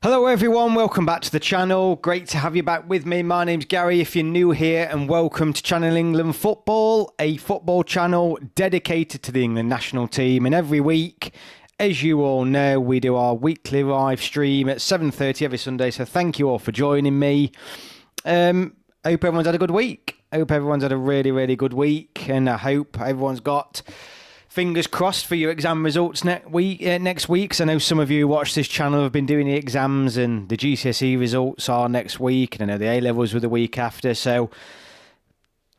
Hello everyone, welcome back to the channel. Great to have you back with me. My name's Gary if you're new here, and welcome to Channel England Football, a football channel dedicated to the England national team. And every week, as you all know, we do our weekly live stream at 7:30 every Sunday. So thank you all for joining me. Hope everyone's had a good week. I hope everyone's had a really good week, and I hope everyone's got fingers crossed for your exam results next week. Because I know some of you who watch this channel have been doing the exams, and the GCSE results are next week, and I know the A-levels were the week after. So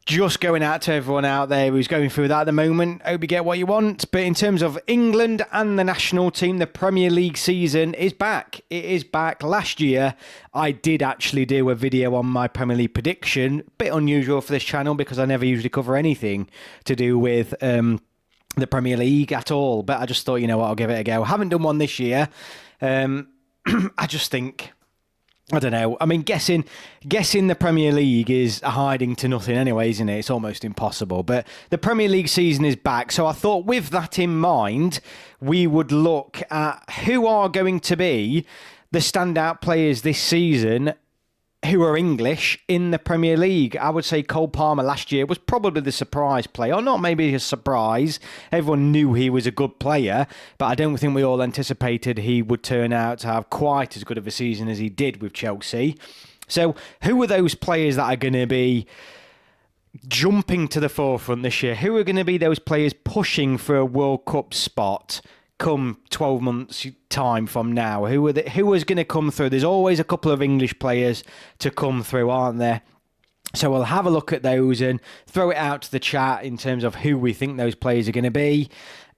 just going out to everyone out there who's going through that at the moment. Hope you get what you want. But in terms of England and the national team, the Premier League season is back. It is back. Last year, I did actually do a video on my Premier League prediction. Bit unusual for this channel because I never usually cover anything to do with the Premier League at all, but I just thought, you know what, I'll give it a go. Haven't done one this year. I just think, I don't know. I mean, guessing the Premier League is a hiding to nothing anyway, isn't it? It's almost impossible. But the Premier League season is back, so I thought with that in mind, we would look at who are going to be the standout players this season who are English in the Premier League. I would say Cole Palmer last year was probably the surprise player, or not maybe a surprise. Everyone knew he was a good player, but I don't think we all anticipated he would turn out to have quite as good of a season as he did with Chelsea. So who are those players that are going to be jumping to the forefront this year? Who are going to be those players pushing for a World Cup spot come 12 months time from now? Who is going to come through? There's always a couple of English players to come through, aren't there? So we'll have a look at those and throw it out to the chat in terms of who we think those players are going to be.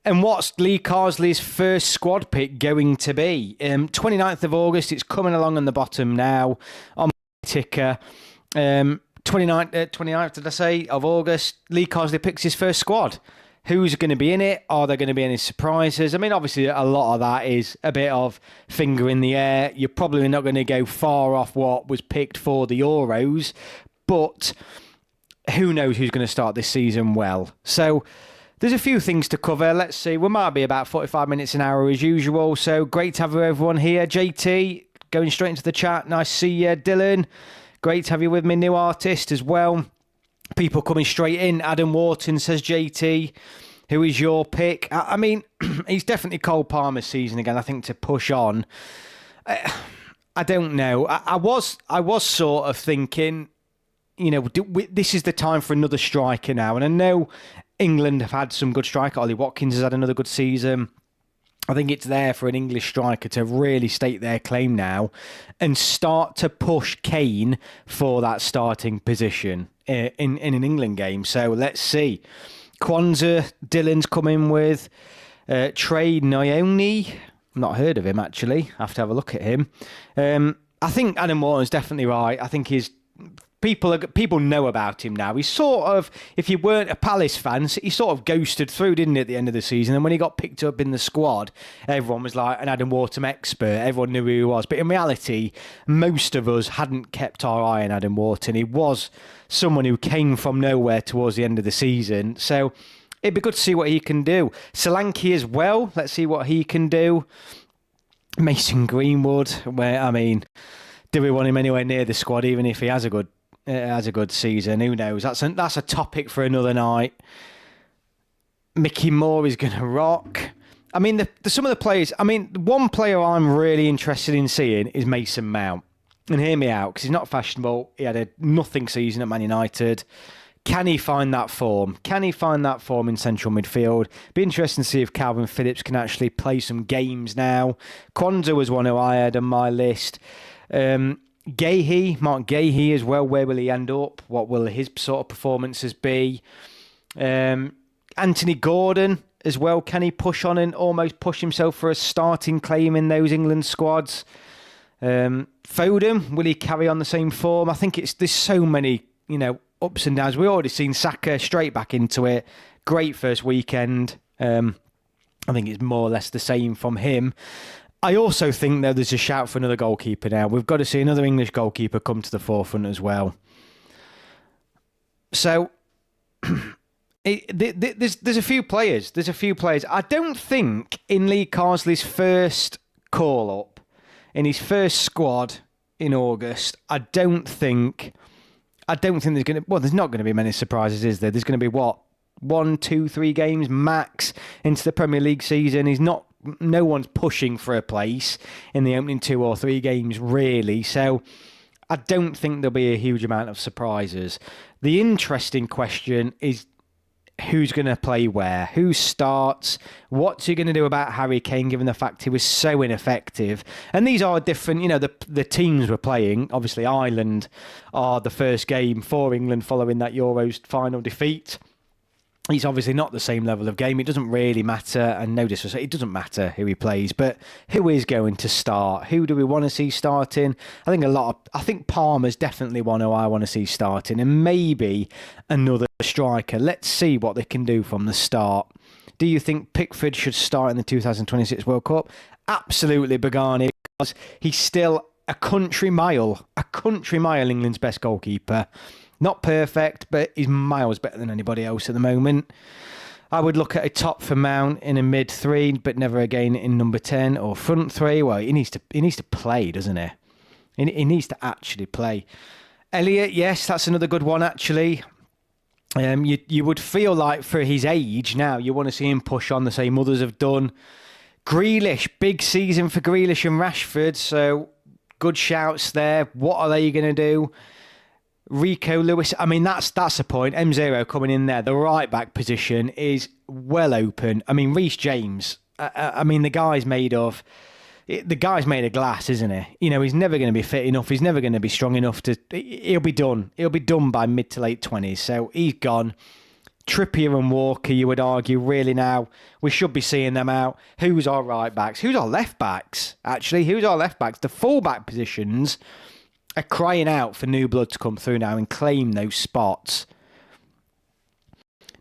And what's Lee Carsley's first squad pick going to be? 29th of August, it's coming along on the bottom now on my ticker. 29th, did I say, of August, Lee Carsley picks his first squad. Who's going to be in it? Are there going to be any surprises? I mean, obviously, a lot of that is a bit of finger in the air. You're probably not going to go far off what was picked for the Euros, but who knows who's going to start this season well. So there's a few things to cover. Let's see. We might be about 45 minutes an hour as usual. So great to have everyone here. JT, going straight into the chat. Nice to see you. Dylan, great to have you with me. New artist as well. People coming straight in. Adam Wharton says, JT, who is your pick? I mean, he's definitely Cole Palmer's season again, I think, to push on. I don't know. I was sort of thinking, you know, this is the time for another striker now. And I know England have had some good strikers. Ollie Watkins has had another good season. I think it's there for an English striker to really state their claim now and start to push Kane for that starting position in an England game. So let's see. Kwanzaa, Dylan's coming with Trey Nyoni. I've not heard of him, actually. I have to have a look at him. I think Adam Wharton's definitely right. I think people know about him now. He's sort of, if you weren't a Palace fan, he sort of ghosted through, didn't he, at the end of the season? And when he got picked up in the squad, everyone was like an Adam Wharton expert. Everyone knew who he was. But in reality, most of us hadn't kept our eye on Adam Wharton. He was someone who came from nowhere towards the end of the season. So it'd be good to see what he can do. Solanke as well. Let's see what he can do. Mason Greenwood, where, I mean, do we want him anywhere near the squad, even if he has a good season? Who knows? That's a topic for another night. Mickey Moore is going to rock. I mean, some of the players. I mean, one player I'm really interested in seeing is Mason Mount. And hear me out, because he's not fashionable. He had a nothing season at Man United. Can he find that form? Can he find that form in central midfield? Be interesting to see if Calvin Phillips can actually play some games now. Kwanzaa was one who I had on my list. Mark Gahey as well. Where will he end up? What will his sort of performances be? Anthony Gordon as well. Can he push on and almost push himself for a starting claim in those England squads? Foden, will he carry on the same form? I think there's so many, ups and downs. We've already seen Saka straight back into it. Great first weekend. I think it's more or less the same from him. I also think that there's a shout for another goalkeeper now. We've got to see another English goalkeeper come to the forefront as well. So there's a few players. I don't think in Lee Carsley's first call-up in his first squad in August, I don't think there's going to... Well, there's not going to be many surprises, is there? There's going to be, what, 1, 2, 3 games max into the Premier League season. No one's pushing for a place in the opening 2 or 3 games, really. So I don't think there'll be a huge amount of surprises. The interesting question is who's going to play where, who starts, what's he going to do about Harry Kane, given the fact he was so ineffective. And these are different, the teams were playing. Obviously, Ireland are the first game for England following that Euros final defeat. He's obviously not the same level of game. It doesn't really matter, and no disrespect, it doesn't matter who he plays, but who is going to start? Who do we want to see starting? I think Palmer's definitely one who I want to see starting, and maybe another striker. Let's see what they can do from the start. Do you think Pickford should start in the 2026 World Cup? Absolutely, Bagani, because he's still a country mile England's best goalkeeper. Not perfect, but he's miles better than anybody else at the moment. I would look at a top for Mount in a mid 3, but never again in number 10 or front 3. Well, he needs to play, doesn't he? He needs to actually play. Elliott, yes, that's another good one, actually. You would feel like for his age now, you want to see him push on the same others have done. Grealish, big season for Grealish and Rashford, so good shouts there. What are they going to do? Rico Lewis, I mean, that's a point. M0 coming in there. The right back position is well open. I mean, Reece James, I mean, the guy's made of glass, isn't he? He's never going to be fit enough. He's never going to be strong enough he'll be done. He'll be done by mid to late 20s. So he's gone. Trippier and Walker, you would argue, really now, we should be seeing them out. Who's our right backs? Who's our left backs? Actually, who's our left backs? The full back positions are crying out for new blood to come through now and claim those spots.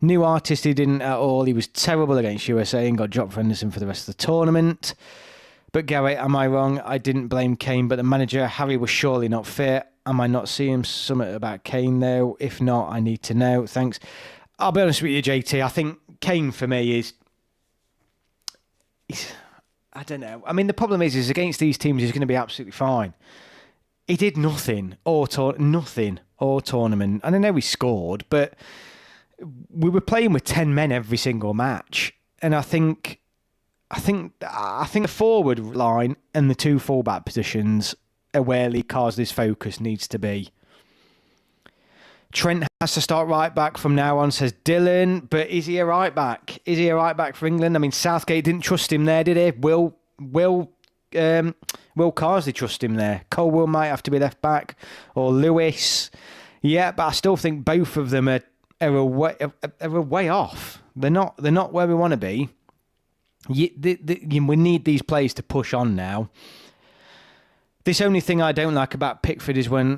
New artist, he didn't at all. He was terrible against USA and got dropped for Henderson for the rest of the tournament. But Garrett, am I wrong? I didn't blame Kane, but the manager, Harry, was surely not fit. Am I not seeing something about Kane, though? If not, I need to know. Thanks. I'll be honest with you, JT. I think Kane, for me, I don't know. I mean, the problem is against these teams, he's going to be absolutely fine. He did nothing all tournament. And I know he scored, but we were playing with 10 men every single match. And I think the forward line and the 2 fullback positions are where Lee Carsley's focus needs to be. Trent has to start right back from now on, says Dylan. But is he a right back? Is he a right back for England? I mean, Southgate didn't trust him there, did he? Will Carsley trust him there? Colwell might have to be left back, or Lewis. Yeah, but I still think both of them are a way off. They're not where we want to be. We need these players to push on now. This only thing I don't like about Pickford is when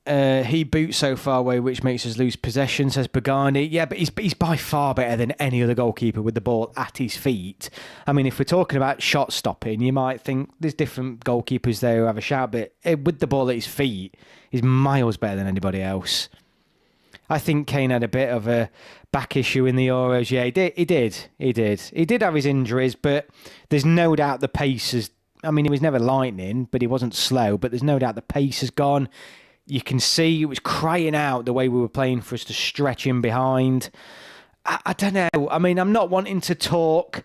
he boots so far away, which makes us lose possession, says Bagani. Yeah, but he's by far better than any other goalkeeper with the ball at his feet. I mean, if we're talking about shot stopping, you might think there's different goalkeepers there who have a shout, but with the ball at his feet, he's miles better than anybody else. I think Kane had a bit of a back issue in the Euros. Yeah, he did have his injuries, but there's no doubt the pace is... I mean, he was never lightning, but he wasn't slow, but there's no doubt the pace has gone. You can see it was crying out the way we were playing for us to stretch in behind. I don't know. I mean, I'm not wanting to talk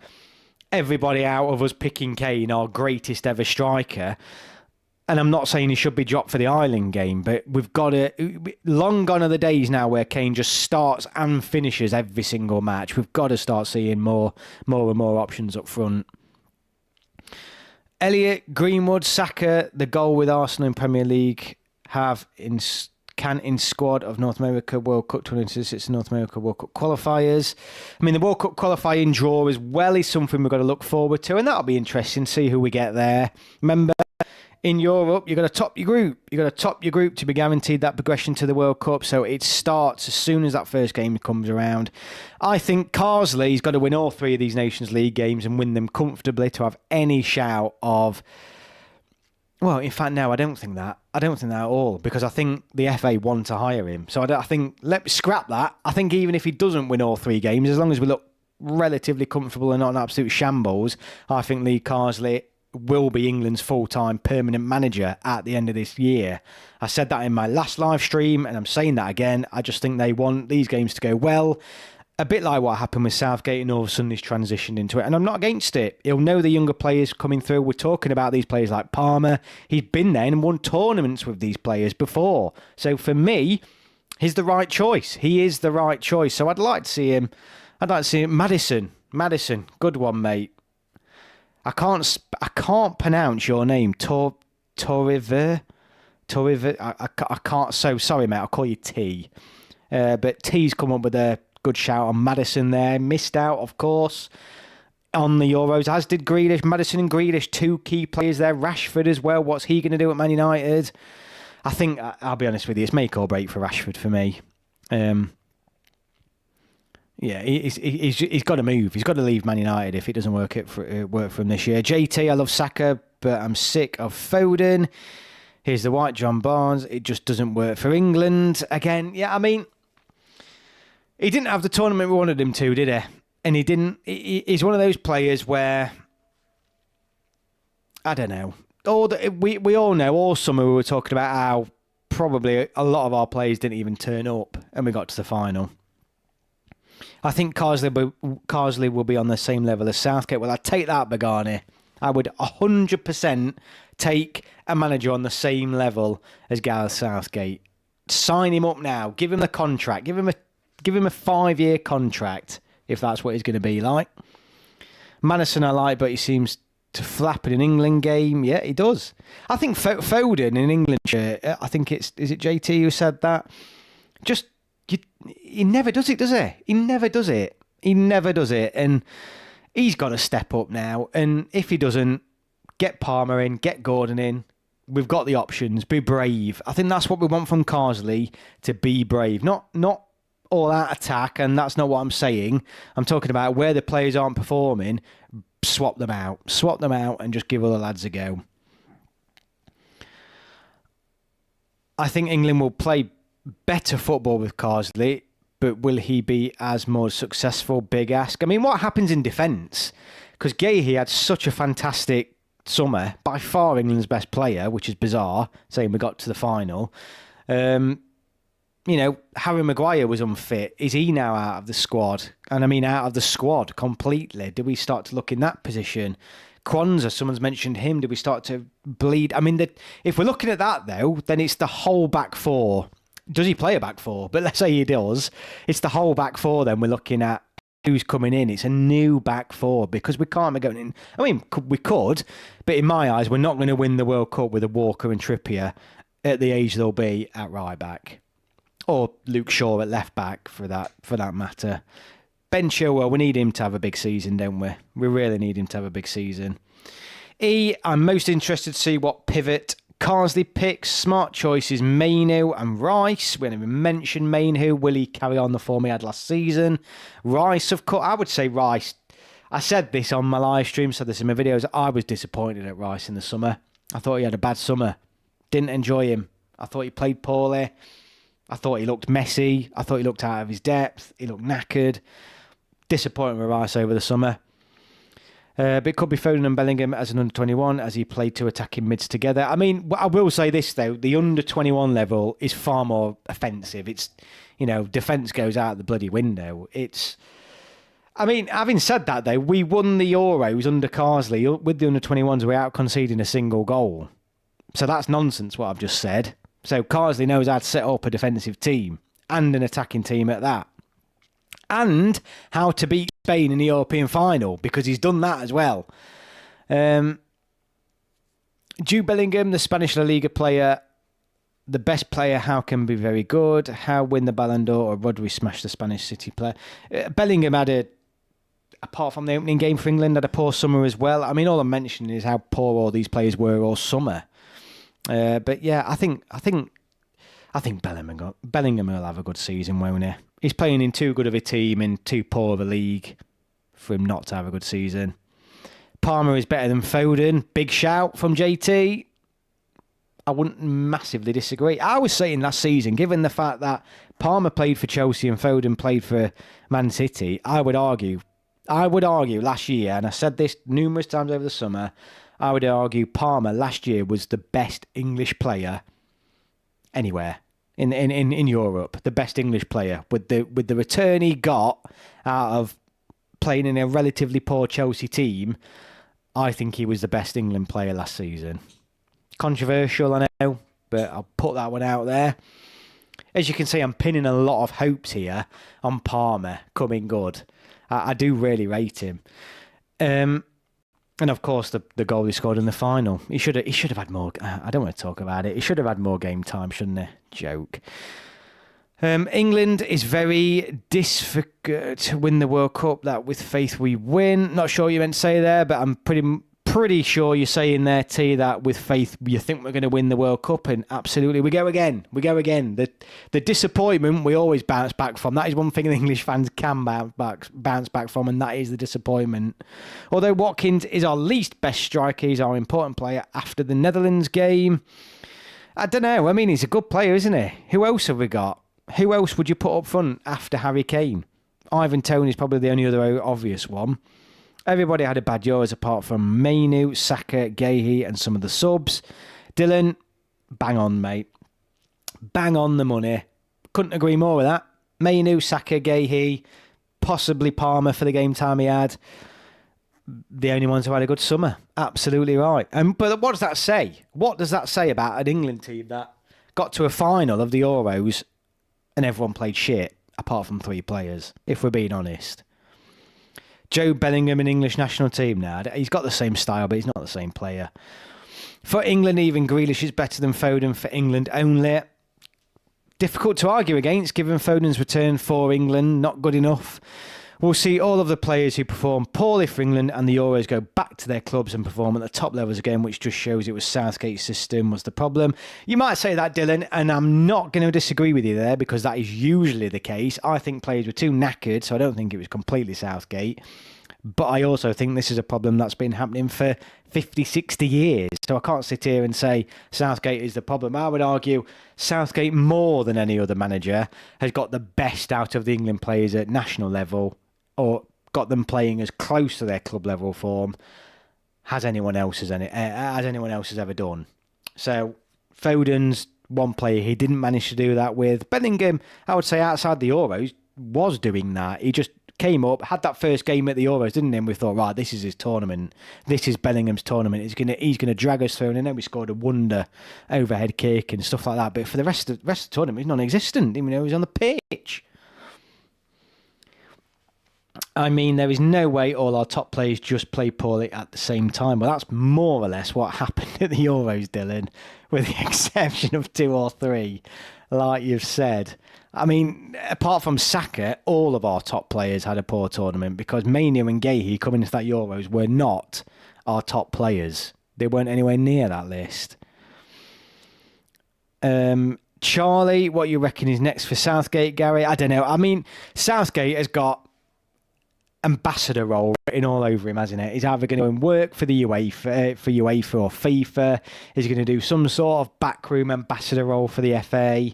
everybody out of us picking Kane, our greatest ever striker. And I'm not saying he should be dropped for the Ireland game, but we've got to... Long gone are the days now where Kane just starts and finishes every single match. We've got to start seeing more and more options up front. Elliott, Greenwood, Saka, the goal with Arsenal in Premier League... can in squad of North America World Cup 2026 North America World Cup qualifiers. I mean, the World Cup qualifying draw as well is something we've got to look forward to, and that'll be interesting to see who we get there. Remember, in Europe, you've got to top your group. You've got to top your group to be guaranteed that progression to the World Cup, so it starts as soon as that first game comes around. I think Carsley's got to win all 3 of these Nations League games and win them comfortably to have any shout of... Well, in fact, no, I don't think that. I don't think that at all, because I think the FA want to hire him. So I think, let's scrap that. I think even if he doesn't win all 3 games, as long as we look relatively comfortable and not an absolute shambles, I think Lee Carsley will be England's full-time permanent manager at the end of this year. I said that in my last live stream, and I'm saying that again. I just think they want these games to go well. A bit like what happened with Southgate, and all of a sudden he's transitioned into it. And I'm not against it. He'll know the younger players coming through. We're talking about these players like Palmer. He's been there and won tournaments with these players before. So for me, he's the right choice. He is the right choice. So I'd like to see him. Madison, good one, mate. I can't pronounce your name. Toriver. I can't. So sorry, mate. I'll call you T. But T's come up with a good shout on Madison there. Missed out, of course, on the Euros, as did Grealish. Madison and Grealish, two key players there. Rashford as well. What's he going to do at Man United? I think, I'll be honest with you, it's make or break for Rashford for me. Yeah, he's got to move. He's got to leave Man United if it doesn't work for him this year. JT, I love Saka, but I'm sick of Foden. Here's the white John Barnes. It just doesn't work for England. Again, yeah, I mean, he didn't have the tournament we wanted him to, did he? And he didn't. He's one of those players where, I don't know. We all know all summer we were talking about how probably a lot of our players didn't even turn up and we got to the final. I think Carsley will be on the same level as Southgate. Well, I'd take that, Bagani. I would 100% take a manager on the same level as Gareth Southgate. Sign him up now. Give him the contract. Give him a 5-year contract, if that's what he's going to be like. Madison I like, but he seems to flap in an England game. Yeah, he does. I think Foden in an England shirt, I think is it JT who said that? He never does it, does he? He never does it. And he's got to step up now. And if he doesn't, get Palmer in, get Gordon in. We've got the options. Be brave. I think that's what we want from Carsley, to be brave. Not all out attack, and that's not what I'm saying. I'm talking about where the players aren't performing, swap them out and just give other lads a go. I think England will play better football with Carsley, but will he be as more successful? Big ask. I mean, what happens in defence? Because Gahey had such a fantastic summer, by far England's best player, which is bizarre, saying we got to the final. Harry Maguire was unfit. Is he now out of the squad? And I mean, out of the squad completely. Do we start to look in that position? Kwanzaa, someone's mentioned him. Do we start to bleed? I mean, if we're looking at that, though, then it's the whole back four. Does he play a back four? But let's say he does. It's the whole back four, then we're looking at who's coming in. It's a new back four, because we can't be going in. I mean, we could, but in my eyes, we're not going to win the World Cup with a Walker and Trippier at the age they'll be at right back. Or Luke Shaw at left back, for that matter. Ben Chilwell, we need him to have a big season, don't we? We really need him to have a big season. I'm most interested to see what pivot Carsley picks. Smart choices, Mainu and Rice. We haven't even mentioned Mainu. Will he carry on the form he had last season? Rice, of course. I would say Rice. I said this on my live stream, said this in my videos. I was disappointed at Rice in the summer. I thought he had a bad summer. Didn't enjoy him. I thought he played poorly. I thought he looked messy. I thought he looked out of his depth. He looked knackered. Disappointed with Rice over the summer. But it could be Foden and Bellingham as an under-21, as he played two attacking mids together. I mean, I will say this, though. The under-21 level is far more offensive. It's, defence goes out the bloody window. I mean, having said that, though, we won the Euros under Carsley with the under-21s without conceding a single goal. So that's nonsense, what I've just said. So Carsley knows how to set up a defensive team and an attacking team at that. And how to beat Spain in the European final, because he's done that as well. Jude Bellingham, the Spanish La Liga player, the best player, how can be very good? How win the Ballon d'Or, or Rodri smash the Spanish City player? Bellingham had apart from the opening game for England, had a poor summer as well. I mean, all I'm mentioning is how poor all these players were all summer. But yeah, I think Bellingham will have a good season, won't he? He's playing in too good of a team, in too poor of a league for him not to have a good season. Palmer is better than Foden. Big shout from JT. I wouldn't massively disagree. I was saying last season, given the fact that Palmer played for Chelsea and Foden played for Man City, I would argue last year, and I said this numerous times over the summer, I would argue Palmer last year was the best English player anywhere in Europe. The best English player with the return he got out of playing in a relatively poor Chelsea team. I think he was the best England player last season. Controversial, I know, but I'll put that one out there. As you can see, I'm pinning a lot of hopes here on Palmer coming good. I do really rate him. And of course, the goal he scored in the final. He should have had more. I don't want to talk about it. He should have had more game time, shouldn't he? Joke. England is very disfigured to win the World Cup. That with faith we win. Not sure what you meant to say there, but I'm pretty sure you're saying there, T, that with faith you think we're going to win the World Cup, and absolutely we go again. The disappointment we always bounce back from. That is one thing the English fans can bounce back from, and that is the disappointment. Although Watkins is our least best striker, he's our important player after the Netherlands game. I don't know. I mean, he's a good player, isn't he? Who else have we got? Who else would you put up front after Harry Kane? Ivan Toney's probably the only other obvious one. Everybody had a bad Euros apart from Mainu, Saka, Gahey and some of the subs. Dylan, bang on, mate. Bang on the money. Couldn't agree more with that. Mainu, Saka, Gahey, possibly Palmer for the game time he had. The only ones who had a good summer. Absolutely right. But what does that say? What does that say about an England team that got to a final of the Euros and everyone played shit, apart from 3 players, if we're being honest? Joe Bellingham in English national team now. He's got the same style, but he's not the same player. For England, even Grealish is better than Foden for England only. Difficult to argue against, given Foden's return for England. Not good enough. We'll see all of the players who perform poorly for England and the Euros go back to their clubs and perform at the top levels again, which just shows it was Southgate's system was the problem. You might say that, Dylan, and I'm not going to disagree with you there because that is usually the case. I think players were too knackered, so I don't think it was completely Southgate. But I also think this is a problem that's been happening for 50, 60 years. So I can't sit here and say Southgate is the problem. I would argue Southgate, more than any other manager, has got the best out of the England players at national level, or got them playing as close to their club level form as anyone else has ever done. So Foden's one player he didn't manage to do that with. Bellingham, I would say outside the Euros, was doing that. He just came up, had that first game at the Euros, didn't he? And we thought, right, this is his tournament. This is Bellingham's tournament. He's gonna drag us through. And then we scored a wonder overhead kick and stuff like that. But for the rest of the tournament, he's non-existent. Even though he was on the pitch. I mean, there is no way all our top players just play poorly at the same time. Well, that's more or less what happened at the Euros, Dylan, with the exception of 2 or 3, like you've said. I mean, apart from Saka, all of our top players had a poor tournament because Mainu and Gahey coming into that Euros were not our top players. They weren't anywhere near that list. Charlie, what you reckon is next for Southgate, Gary? I don't know. I mean, Southgate has got ambassador role written all over him, hasn't it? He's either going to go and work for the UEFA or FIFA. He's going to do some sort of backroom ambassador role for the FA.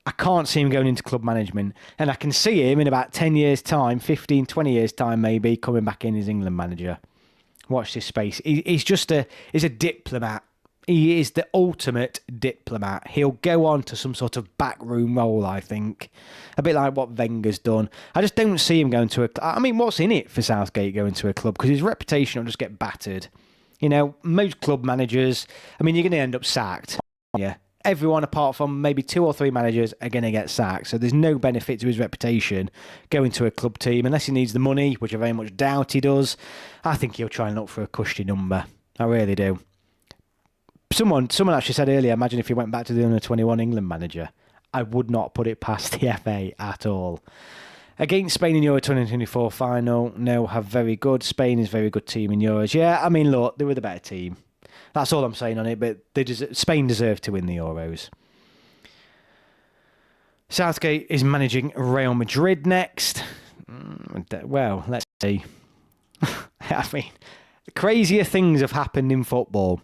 I can't see him going into club management. And I can see him in about 10 years' time, 15, 20 years' time maybe, coming back in as England manager. Watch this space. He's a diplomat. He is the ultimate diplomat. He'll go on to some sort of backroom role, I think. A bit like what Wenger's done. I just don't see him going to a... I mean, what's in it for Southgate going to a club? Because his reputation will just get battered. You know, most club managers... I mean, you're going to end up sacked. Yeah. Everyone apart from maybe 2 or 3 managers are going to get sacked. So there's no benefit to his reputation going to a club team. Unless he needs the money, which I very much doubt he does. I think he'll try and look for a cushy number. I really do. Someone actually said earlier, imagine if he went back to the under-21 England manager. I would not put it past the FA at all. Against Spain in Euro 2024 final, no, have very good. Spain is a very good team in Euros. Yeah, I mean, look, they were the better team. That's all I'm saying on it, but Spain deserved to win the Euros. Southgate is managing Real Madrid next. Well, let's see. I mean, crazier things have happened in football.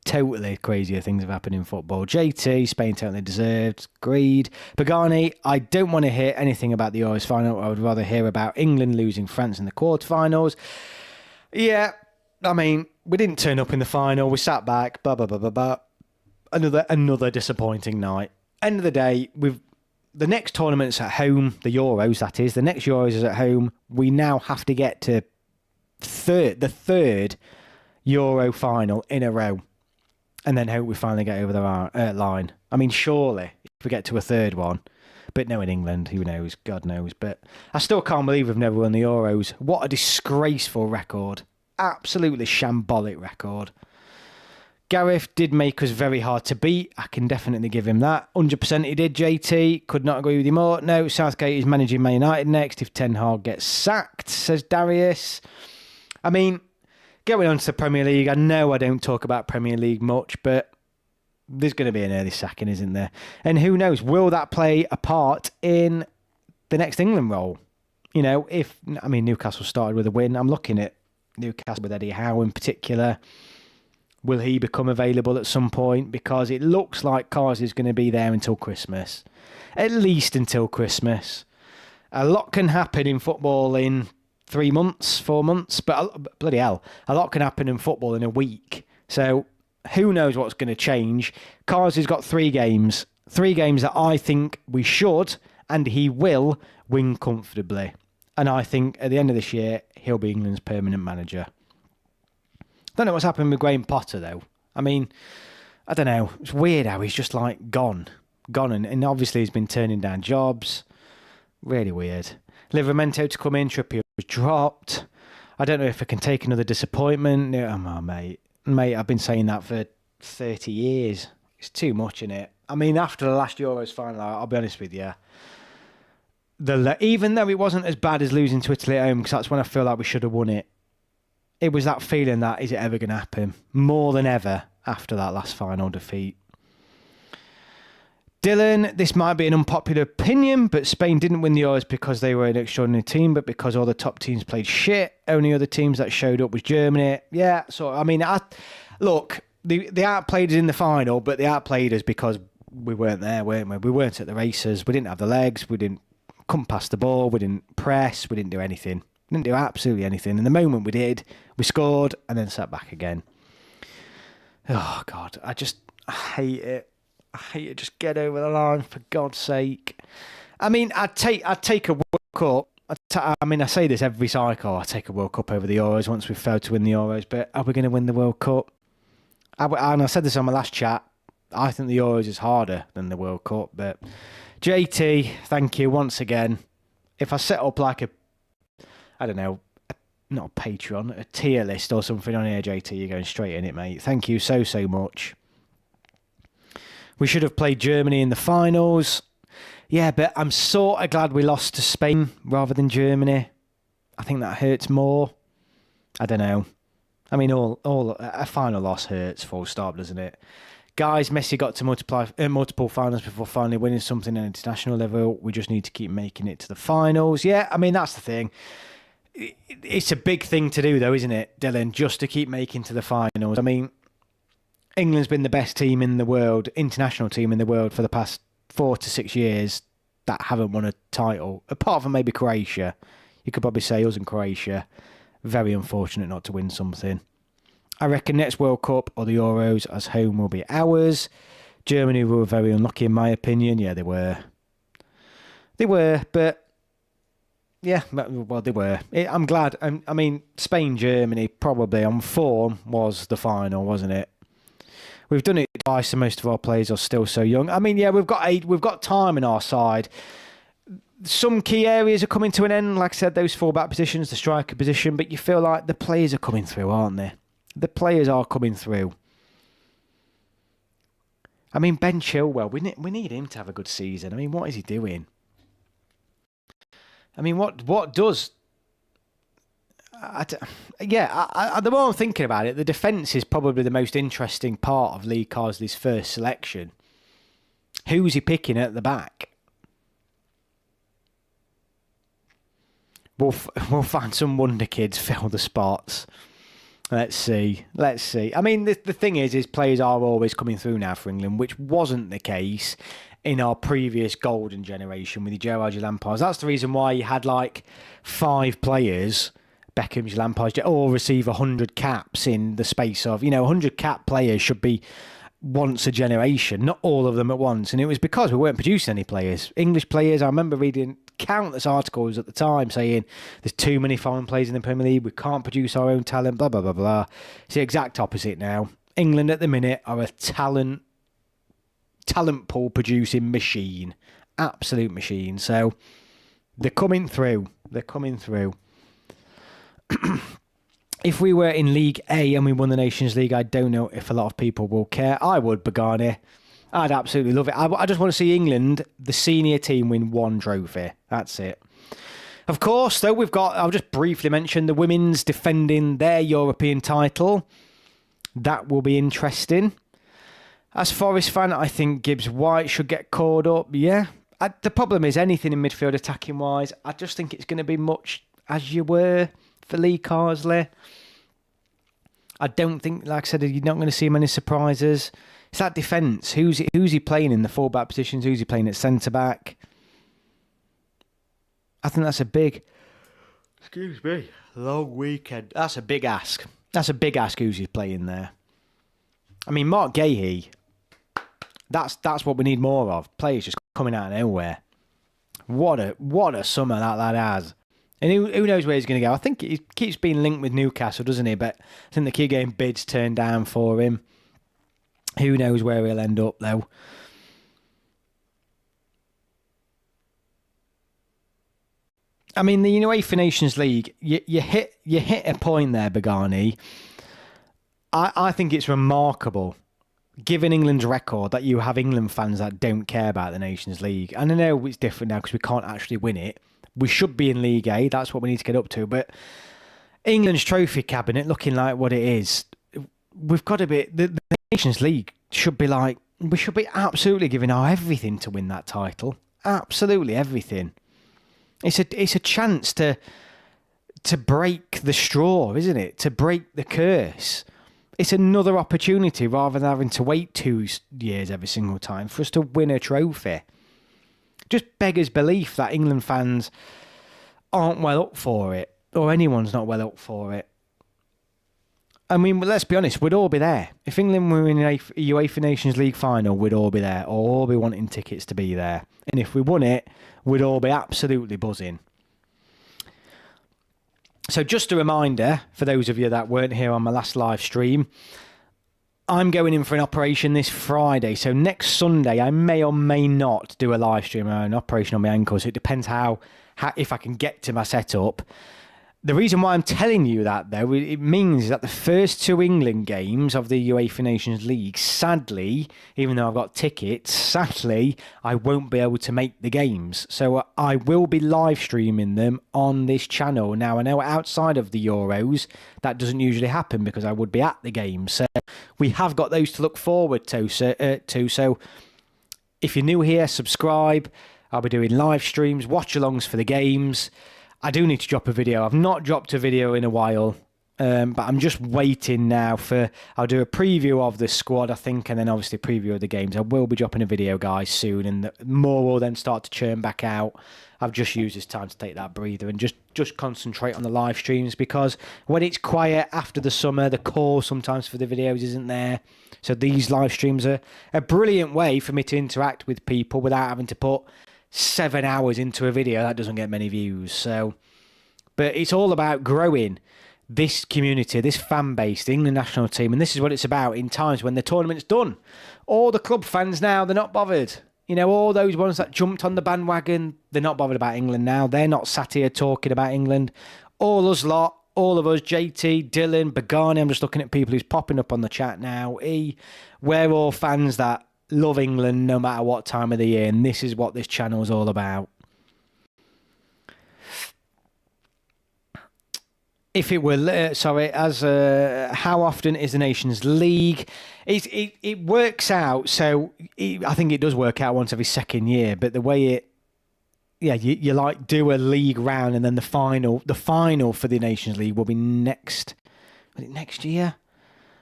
Totally crazier things have happened in football. JT, Spain totally deserved. Agreed. Pagani, I don't want to hear anything about the Euros final. I would rather hear about England losing France in the quarterfinals. Yeah, I mean, we didn't turn up in the final. We sat back. Blah blah blah blah blah. Another disappointing night. End of the day, the next tournament's at home. The Euros, that is. The next Euros is at home. We now have to get to the third Euro final in a row, and then hope we finally get over the line. I mean, surely if we get to a third one. But no, in England, who knows? God knows. But I still can't believe we've never won the Euros. What a disgraceful record. Absolutely shambolic record. Gareth did make us very hard to beat. I can definitely give him that. 100% he did, JT. Could not agree with you more. No, Southgate is managing Man United next if Ten Hag gets sacked, says Darius. I mean, going on to the Premier League, I know I don't talk about Premier League much, but there's going to be an early sacking, isn't there? And who knows, will that play a part in the next England role? You know, Newcastle started with a win. I'm looking at Newcastle with Eddie Howe in particular. Will he become available at some point? Because it looks like Cars is going to be there until Christmas. At least until Christmas. A lot can happen in football in 3 months, 4 months. But bloody hell, a lot can happen in football in a week. So who knows what's going to change? Cars has got 3 games. 3 games that I think we should, and he will, win comfortably. And I think at the end of this year, he'll be England's permanent manager. Don't know what's happened with Graham Potter, though. I mean, I don't know. It's weird how he's just like gone. And obviously he's been turning down jobs. Really weird. Livramento to come in, Trippier was dropped. I don't know if I can take another disappointment. Oh, mate, I've been saying that for 30 years. It's too much, innit? I mean, after the last Euros final, I'll be honest with you. Even though it wasn't as bad as losing to Italy at home, because that's when I feel like we should have won it. It was that feeling that, is it ever going to happen? More than ever after that last final defeat. Dylan, this might be an unpopular opinion, but Spain didn't win the Euros because they were an extraordinary team, but because all the top teams played shit. Only other teams that showed up was Germany. Yeah, so, I mean, look, they outplayed us in the final, but they outplayed us because we weren't there, weren't we? We weren't at the races. We didn't have the legs. We couldn't pass the ball. We didn't press. We didn't do anything. Didn't do absolutely anything. And the moment we did, we scored and then sat back again. Oh, God. I hate it. I hate it. Just get over the line, for God's sake. I mean, I'd take a World Cup. I say this every cycle. I'd take a World Cup over the Euros once we've failed to win the Euros. But are we going to win the World Cup? And I said this on my last chat. I think the Euros is harder than the World Cup. But JT, thank you once again. If I set up like I don't know, not a Patreon, a tier list or something on here, JT, you're going straight in it, mate. Thank you so much. We should have played Germany in the finals. Yeah, but I'm sort of glad we lost to Spain rather than Germany. I think that hurts more. I don't know. I mean, a final loss hurts, full stop, doesn't it? Guys, Messi got to multiple finals before finally winning something at international level. We just need to keep making it to the finals. Yeah, I mean, that's the thing. It's a big thing to do, though, isn't it, Dylan? Just to keep making to the finals. I mean, England's been the best team in the world, international team in the world for the past 4 to 6 years that haven't won a title. Apart from maybe Croatia. You could probably say us and Croatia. Very unfortunate not to win something. I reckon next World Cup or the Euros as home will be ours. Germany were very unlucky in my opinion. Yeah, they were. But yeah, well, they were. I'm glad. I mean, Spain, Germany, probably on form was the final, wasn't it? We've done it twice, and most of our players are still so young. I mean, yeah, we've got time on our side. Some key areas are coming to an end. Like I said, those full-back positions, the striker position, but you feel like the players are coming through, aren't they? The players are coming through. I mean, Ben Chilwell, we need him to have a good season. I mean, what is he doing? I mean, what does... the more I'm thinking about it, the defence is probably the most interesting part of Lee Carsley's first selection. Who's he picking at the back? We'll find some wonder kids fill the spots. Let's see. I mean, the thing is players are always coming through now for England, which wasn't the case in our previous golden generation with the Gerrard Lampards. That's the reason why you had like 5 players Beckham's, Lampard's, all receive 100 caps in the space of, 100 cap players should be once a generation, not all of them at once. And it was because we weren't producing any players. English players, I remember reading countless articles at the time saying there's too many foreign players in the Premier League, we can't produce our own talent, blah, blah, blah, blah. It's the exact opposite now. England at the minute are a talent pool producing machine. Absolute machine. So they're coming through. They're coming through. If we were in League A and we won the Nations League, I don't know if a lot of people will care. I would, Bagani. I'd absolutely love it. I just want to see England, the senior team, win one trophy. That's it. Of course, though, I'll just briefly mention the women's defending their European title. That will be interesting. As Forest fan, I think Gibbs White should get called up. Yeah. The problem is anything in midfield attacking wise, I just think it's going to be much as you were for Lee Carsley. I don't think, like I said, you're not going to see many surprises. It's that defence. Who's he playing in the full-back positions? Who's he playing at centre-back? I think that's a big... Excuse me. Long weekend. That's a big ask. That's a big ask who's he playing there. I mean, Mark Gahey, that's what we need more of. Players just coming out of nowhere. What a summer that lad has. And who knows where he's going to go. I think he keeps being linked with Newcastle, doesn't he? But I think they keep getting bids turned down for him. Who knows where he'll end up, though. I mean, the UEFA Nations League, you hit a point there, Bagani. I think it's remarkable, given England's record, that you have England fans that don't care about the Nations League. And I know it's different now because we can't actually win it. We should be in League A. That's what we need to get up to. But England's trophy cabinet looking like what it is, we've got to be... The Nations League should be like... We should be absolutely giving our everything to win that title. Absolutely everything. It's a chance to break the straw, isn't it? To break the curse. It's another opportunity rather than having to wait 2 years every single time for us to win a trophy. Just beggars belief that England fans aren't well up for it, or anyone's not well up for it. I mean, let's be honest, we'd all be there. If England were in a UEFA Nations League final, we'd all be there, or all be wanting tickets to be there. And if we won it, we'd all be absolutely buzzing. So just a reminder, for those of you that weren't here on my last live stream, I'm going in for an operation this Friday. So next Sunday, I may or may not do a live stream. I have an operation on my ankle, so it depends how if I can get to my setup. The reason why I'm telling you that, though, it means that the first 2 England games of the UEFA Nations League, sadly, even though I've got tickets, sadly, I won't be able to make the games. So I will be live streaming them on this channel. Now, I know outside of the Euros, that doesn't usually happen because I would be at the game. So we have got those to look forward to. So if you're new here, subscribe. I'll be doing live streams, watch-alongs for the games. I do need to drop a video. I've not dropped a video in a while, but I'm just waiting now for... I'll do a preview of the squad, I think, and then obviously a preview of the games. I will be dropping a video, guys, soon, and more will then start to churn back out. I've just used this time to take that breather and just concentrate on the live streams, because when it's quiet after the summer, the call sometimes for the videos isn't there. So these live streams are a brilliant way for me to interact with people without having to put 7 hours into a video that doesn't get many views. So, but it's all about growing this community, this fan base, the England national team, and this is what it's about in times when the tournament's done. All the club fans now, they're not bothered. You know, all those ones that jumped on the bandwagon, they're not bothered about England now. They're not sat here talking about England. All us lot, all of us, JT, Dylan, Bagani, I'm just looking at people who's popping up on the chat now. We're all fans that love England no matter what time of the year, and this is what this channel is all about. If it were, how often is the Nations League? It works out, so I think it does work out once every second year, but the way it, you like do a league round and then the final for the Nations League will be next year?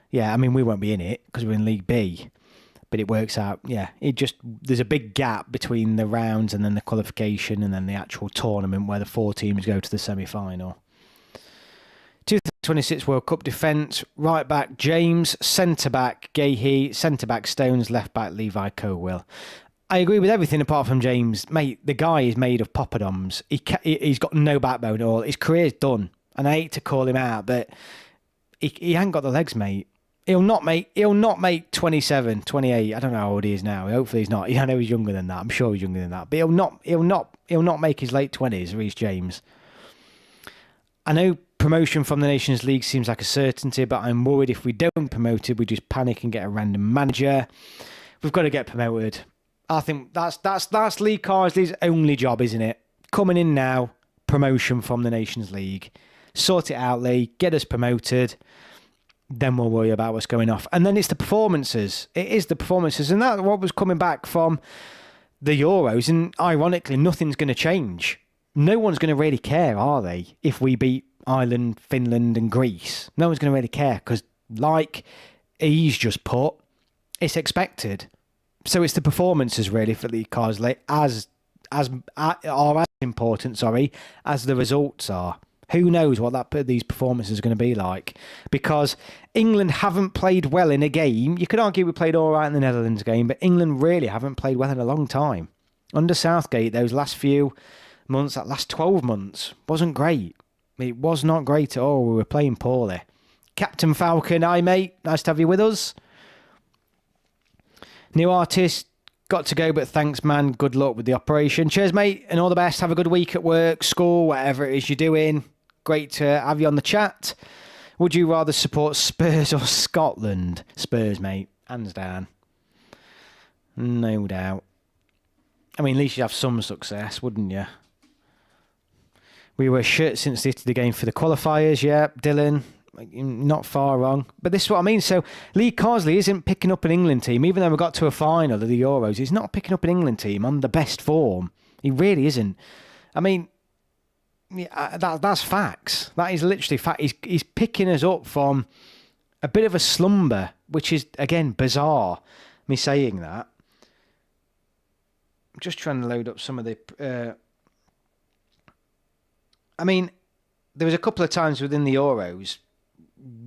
Yeah, I mean, we won't be in it because we're in League B. But it works out, there's a big gap between the rounds and then the qualification and then the actual tournament where the 4 teams go to the semi-final. 2026 World Cup defence, right back James, centre back Gahey, centre back Stones, left back Levi Colwill. I agree with everything apart from James. Mate, the guy is made of poppadoms. He's got no backbone at all. His career's done. And I hate to call him out, but he ain't got the legs, mate. He'll not make 27, 28. I don't know how old he is now. Hopefully he's not. I know he's younger than that. I'm sure he's younger than that. But he'll not make his late 20s, Reece James. I know promotion from the Nations League seems like a certainty, but I'm worried if we don't promote it, we just panic and get a random manager. We've got to get promoted. I think that's Lee Carsley's only job, isn't it? Coming in now, promotion from the Nations League. Sort it out, Lee. Get us promoted. Then we'll worry about what's going off. And then it's the performances. It is the performances. And that's what was coming back from the Euros. And ironically, nothing's going to change. No one's going to really care, are they? If we beat Ireland, Finland and Greece. No one's going to really care because like he's just put, it's expected. So it's the performances really for Lee Carsley are as important, as the results are. Who knows what these performances are going to be like? Because England haven't played well in a game. You could argue we played all right in the Netherlands game, but England really haven't played well in a long time. Under Southgate, those last few months, that last 12 months, wasn't great. It was not great at all. We were playing poorly. Captain Falcon, hi mate. Nice to have you with us. New artist, got to go, but thanks, man. Good luck with the operation. Cheers, mate, and all the best. Have a good week at work, school, whatever it is you're doing. Great to have you on the chat. Would you rather support Spurs or Scotland? Spurs, mate. Hands down. No doubt. I mean, at least you'd have some success, wouldn't you? We were shit since the Italy game for the qualifiers, yeah. Dylan, not far wrong. But this is what I mean. So Lee Carsley isn't picking up an England team, even though we got to a final of the Euros. He's not picking up an England team on the best form. He really isn't. I mean, yeah, that's facts. That is literally fact. He's picking us up from a bit of a slumber, which is, again, bizarre, me saying that. I'm just trying to load up some of the... I mean, there was a couple of times within the Euros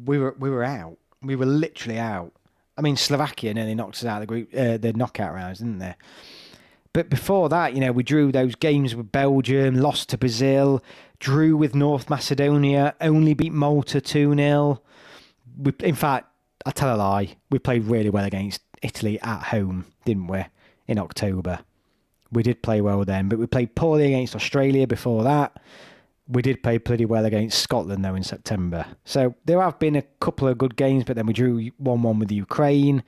we were out. We were literally out. I mean, Slovakia nearly knocked us out of the group, the knockout rounds, didn't they? But before that, we drew those games with Belgium, lost to Brazil, drew with North Macedonia, only beat Malta 2-0. In fact, I tell a lie, we played really well against Italy at home, didn't we, in October? We did play well then, but we played poorly against Australia before that. We did play pretty well against Scotland, though, in September. So there have been a couple of good games, but then we drew 1-1 with Ukraine.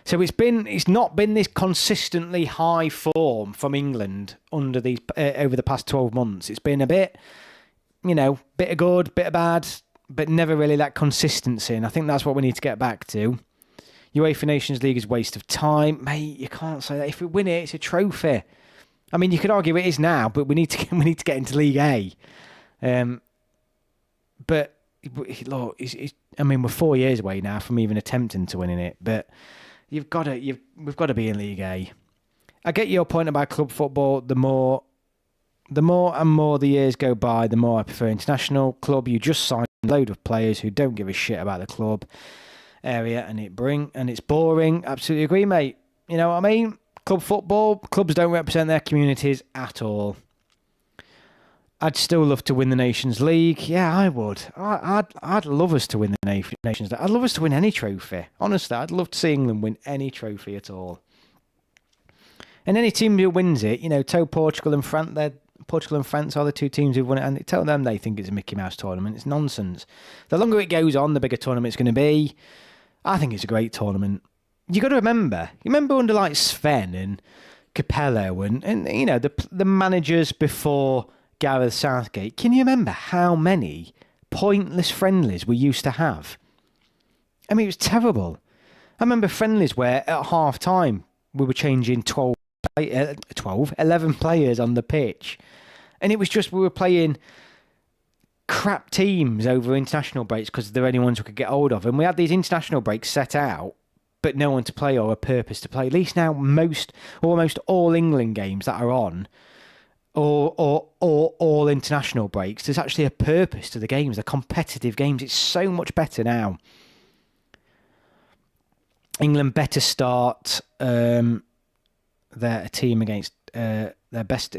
So it's not been this consistently high form from England under these over the past 12 months. It's been a bit, bit of good, bit of bad, but never really that consistency. And I think that's what we need to get back to. UEFA Nations League is a waste of time, mate. You can't say that. If we win it, it's a trophy. I mean, you could argue it is now, but we need to get into League A. But look, we're 4 years away now from even attempting to winning it. But we've got to be in League A. I get your point about club football. The more and more the years go by, the more I prefer international club. You just sign a load of players who don't give a shit about the club area, and it's boring. Absolutely agree, mate. You know what I mean? Club football, clubs don't represent their communities at all. I'd still love to win the Nations League. Yeah, I would. I'd love us to win the Nations League. I'd love us to win any trophy. Honestly, I'd love to see England win any trophy at all. And any team who wins it, Portugal and France are the two teams who've won it, and tell them they think it's a Mickey Mouse tournament. It's nonsense. The longer it goes on, the bigger tournament's going to be. I think it's a great tournament. You got to remember under like Sven and Capello and the managers before Gareth Southgate. Can you remember how many pointless friendlies we used to have? I mean, it was terrible. I remember friendlies where at half time we were changing 11 players on the pitch, and it was just we were playing crap teams over international breaks because they're the only ones we could get hold of, and we had these international breaks set out but no one to play or a purpose to play. At least now almost all England games that are on or all international breaks. There's actually a purpose to the games. They're competitive games. It's so much better now. England better start their team against their best.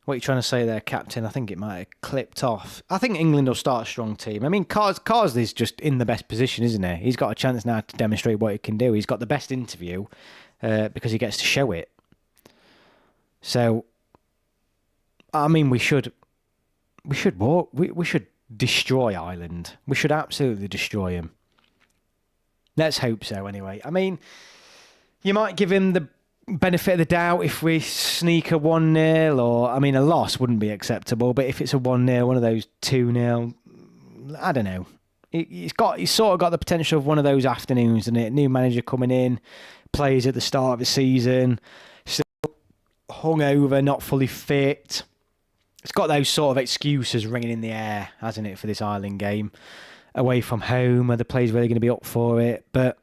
What are you trying to say there, Captain? I think it might have clipped off. I think England will start a strong team. I mean, Carsley's just in the best position, isn't he? He's got a chance now to demonstrate what he can do. He's got the best interview because he gets to show it. So, I mean, we should destroy Ireland. We should absolutely destroy him. Let's hope so, anyway. I mean, you might give him the benefit of the doubt if we sneak a 1-0, or, I mean, a loss wouldn't be acceptable, but if it's a 1-0, one of those 2-0, I don't know. He's sort of got the potential of one of those afternoons, isn't it? New manager coming in, players at the start of the season, still hungover, not fully fit. It's got those sort of excuses ringing in the air, hasn't it, for this Ireland game? Away from home, are the players really going to be up for it? But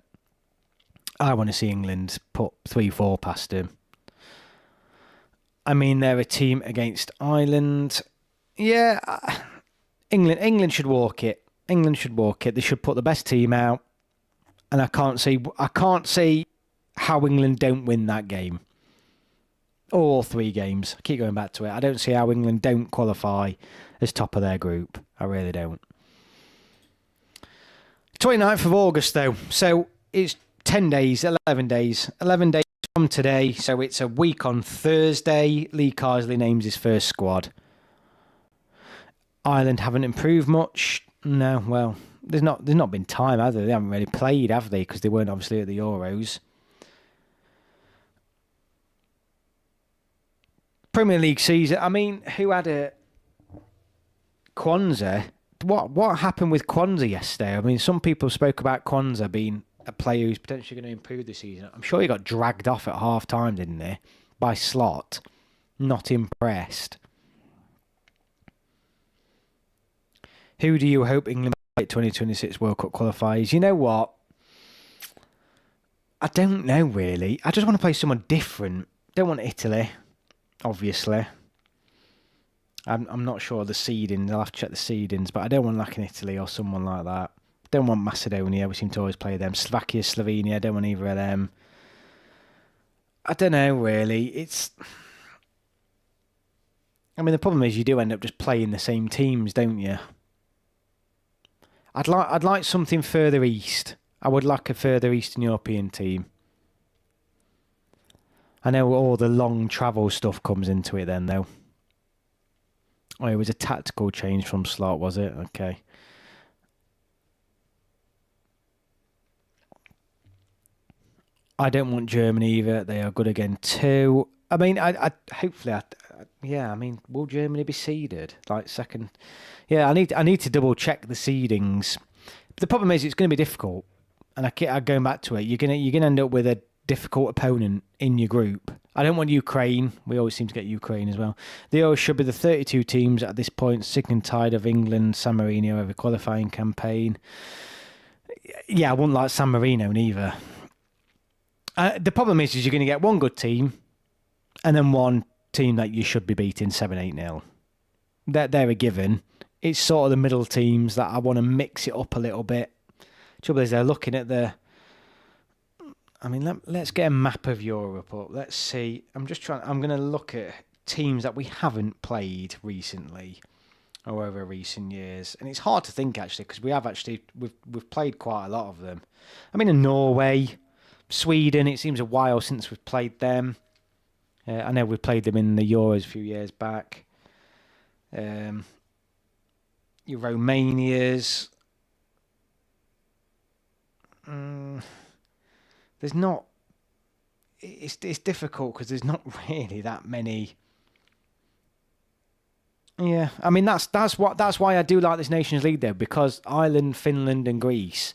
I want to see England put 3-4 past him. I mean, they're a team against Ireland. Yeah, England should walk it. England should walk it. They should put the best team out. And I can't see how England don't win that game. All 3 games. I keep going back to it. I don't see how England don't qualify as top of their group. I really don't. 29th of August, though. So it's 10 days, 11 days. 11 days from today. So it's a week on Thursday. Lee Carsley names his first squad. Ireland haven't improved much. No, well, there's not been time, have they? They haven't really played, have they? Because they weren't obviously at the Euros. Premier League season. I mean, who had a Kwanzaa? What happened with Kwanzaa yesterday? I mean, some people spoke about Kwanzaa being a player who's potentially going to improve this season. I'm sure he got dragged off at half time, didn't he? By Slot. Not impressed. Who do you hope England play at 2026 World Cup qualifiers? You know what? I don't know, really. I just want to play someone different. Don't want Italy, obviously. I'm not sure of the seedings. I'll have to check the seedings, but I don't want like an Italy or someone like that. Don't want Macedonia. We seem to always play them. Slovakia, Slovenia. I don't want either of them. I don't know, really. I mean, the problem is you do end up just playing the same teams, don't you? I'd like something further east. I would like a further Eastern European team. I know all the long travel stuff comes into it then, though. Oh, it was a tactical change from Slot, was it? Okay. I don't want Germany either. They are good again too. I mean, I mean, will Germany be seeded like second? Yeah, I need to double check the seedings. But the problem is, it's going to be difficult, and I keep going back to it. You're gonna end up with a difficult opponent in your group. I don't want Ukraine. We always seem to get Ukraine as well. The Euros should be the 32 teams at this point, sick and tired of England, San Marino over qualifying campaign. Yeah, I wouldn't like San Marino neither. The problem is you're going to get one good team and then one team that you should be beating 7-8-0. They're a given. It's sort of the middle teams that I want to mix it up a little bit. Trouble is they're looking at the... I mean, let's get a map of Europe up. Let's see. I'm going to look at teams that we haven't played recently or over recent years. And it's hard to think, actually, because we've played quite a lot of them. I mean, in Norway, Sweden, it seems a while since we've played them. I know we played them in the Euros a few years back. Your Romanias. There's not. It's difficult because there's not really that many. Yeah, I mean that's why I do like this Nations League though, because Ireland, Finland, and Greece,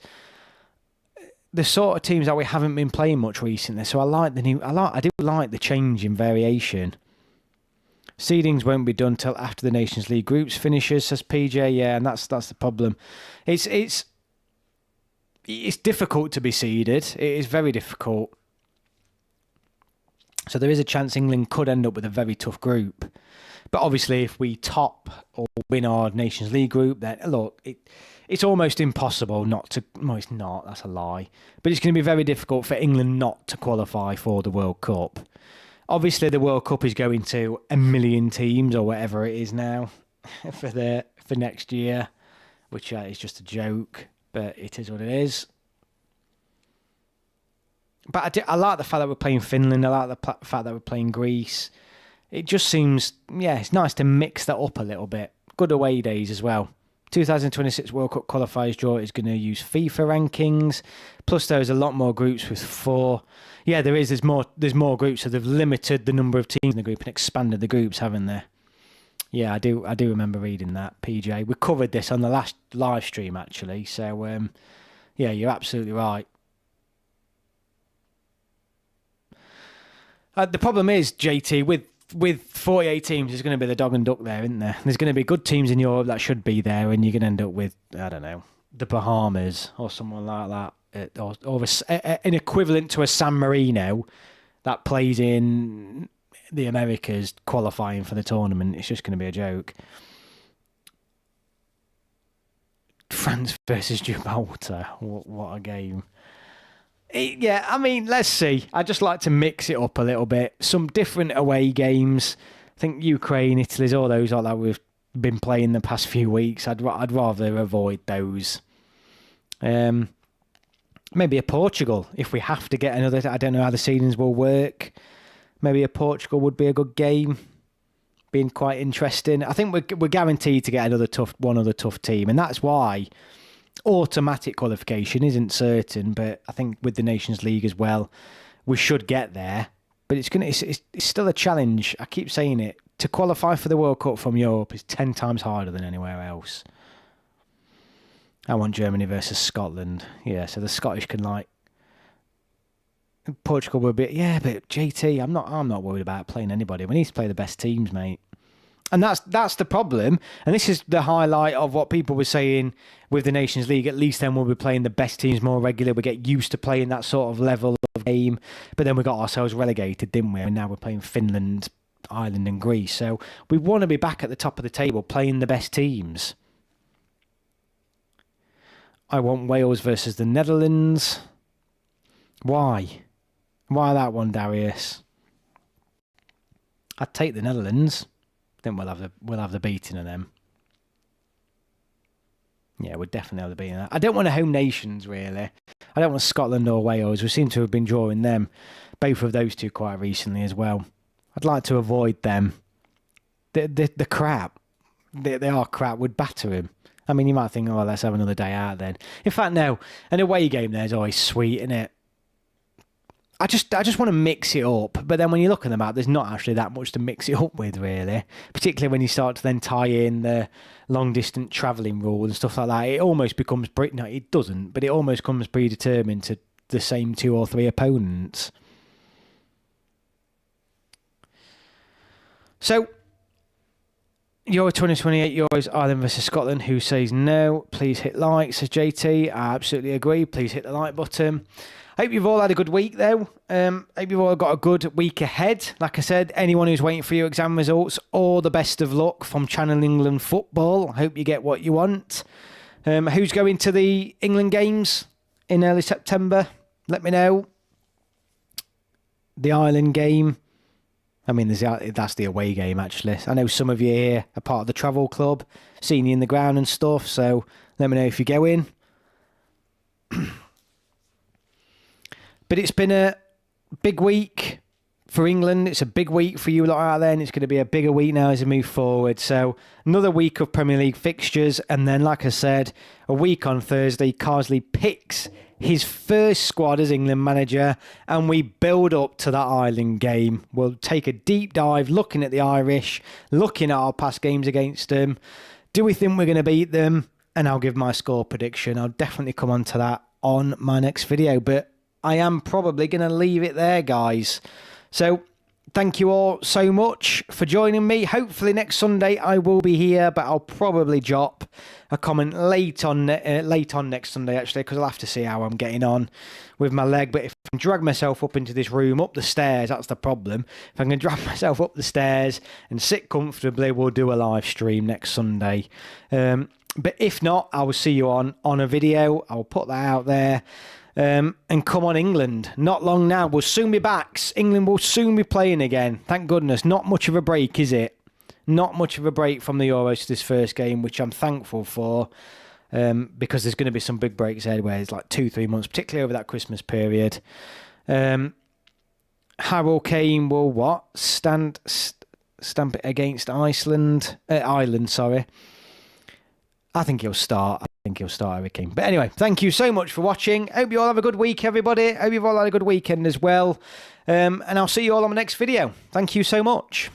the sort of teams that we haven't been playing much recently. So I do like the change in variation. Seedings won't be done till after the Nations League groups finishes, says PJ. Yeah, and that's the problem. It's difficult to be seeded. It is very difficult. So there is a chance England could end up with a very tough group. But obviously, if we top or win our Nations League group, then look, it's almost impossible not to... No, it's not. That's a lie. But it's going to be very difficult for England not to qualify for the World Cup. Obviously, the World Cup is going to 1 million teams or whatever it is now for next year, which is just a joke, but it is what it is. But I like the fact that we're playing Finland. I like the fact that we're playing Greece. It just seems, it's nice to mix that up a little bit. Good away days as well. 2026 World Cup qualifiers draw is going to use FIFA rankings. Plus, there's a lot more groups with 4. Yeah, there is. There's more groups, so they've limited the number of teams in the group and expanded the groups, haven't they? Yeah, I do remember reading that, PJ. We covered this on the last live stream, actually. So, yeah, you're absolutely right. The problem is, JT, with 48 teams, there's going to be the dog and duck there, isn't there? There's going to be good teams in Europe that should be there, and you're going to end up with, I don't know, the Bahamas or someone like that, or an equivalent to a San Marino that plays in the Americas qualifying for the tournament. It's just going to be a joke. France versus Gibraltar. What a game. Yeah, I mean, let's see. I just like to mix it up a little bit. Some different away games. I think Ukraine, Italy's, all those like that we've been playing the past few weeks. I'd rather avoid those. Maybe a Portugal, if we have to get another. I don't know how the seedings will work. Maybe a Portugal would be a good game. Being quite interesting. I think we're guaranteed to get one other tough team, and that's why automatic qualification isn't certain, but I think with the Nations League as well, we should get there. But it's still a challenge. I keep saying it. To qualify for the World Cup from Europe is 10 times harder than anywhere else. I want Germany versus Scotland. Yeah, so the Scottish can Portugal will be, but JT, I'm not worried about playing anybody. We need to play the best teams, mate. And that's the problem. And this is the highlight of what people were saying with the Nations League. At least then we'll be playing the best teams more regular. We get used to playing that sort of level of game. But then we got ourselves relegated, didn't we? And now we're playing Finland, Ireland and Greece. So we want to be back at the top of the table playing the best teams. I want Wales versus the Netherlands. Why? Why that one, Darius? I'd take the Netherlands. Then we'll have the beating of them. Yeah, we'll definitely have the beating of that. I don't want a home nations, really. I don't want Scotland or Wales. We seem to have been drawing them, both of those two, quite recently as well. I'd like to avoid them. The crap. They are crap. Would batter him. I mean, you might think, oh, let's have another day out then. In fact, no. An away game there is always sweet, isn't it? I just want to mix it up, but then when you look at the map, there's not actually that much to mix it up with, really. Particularly when you start to then tie in the long-distance travelling rule and stuff like that. It almost becomes... No, it doesn't, but it almost comes predetermined to the same 2 or 3 opponents. So, Euro 2028 Euros, Ireland versus Scotland. Who says no? Please hit like, says JT. I absolutely agree. Please hit the like button. Hope you've all had a good week, though. Hope you've all got a good week ahead. Like I said, anyone who's waiting for your exam results, all the best of luck from Channel England Football. Hope you get what you want. Who's going to the England games in early September? Let me know. The Ireland game. I mean, that's the away game, actually. I know some of you here are part of the travel club, seeing you in the ground and stuff, so let me know if you're going. But it's been a big week for England. It's a big week for you lot out there, and it's going to be a bigger week now as we move forward. So another week of Premier League fixtures, and then, like I said, a week on Thursday, Carsley picks his first squad as England manager, and we build up to that Ireland game. We'll take a deep dive looking at the Irish, looking at our past games against them. Do we think we're going to beat them? And I'll give my score prediction. I'll definitely come on to that on my next video, but I am probably going to leave it there, guys. So thank you all so much for joining me. Hopefully next Sunday I will be here, but I'll probably drop a comment late on next Sunday, actually, because I'll have to see how I'm getting on with my leg. But if I can drag myself up into this room, up the stairs, that's the problem. If I can drag myself up the stairs and sit comfortably, we'll do a live stream next Sunday. But if not, I will see you on a video. I'll put that out there. And come on, England. Not long now. We'll soon be back. England will soon be playing again. Thank goodness. Not much of a break, is it? Not much of a break from the Euros to this first game, which I'm thankful for, because there's going to be some big breaks ahead where it's like 2-3 months, particularly over that Christmas period. Harold Kane will stamp it against Ireland, sorry. I think he'll start. Harry Kane. But anyway, thank you so much for watching. Hope you all have a good week, everybody. Hope you've all had a good weekend as well. And I'll see you all on the next video. Thank you so much.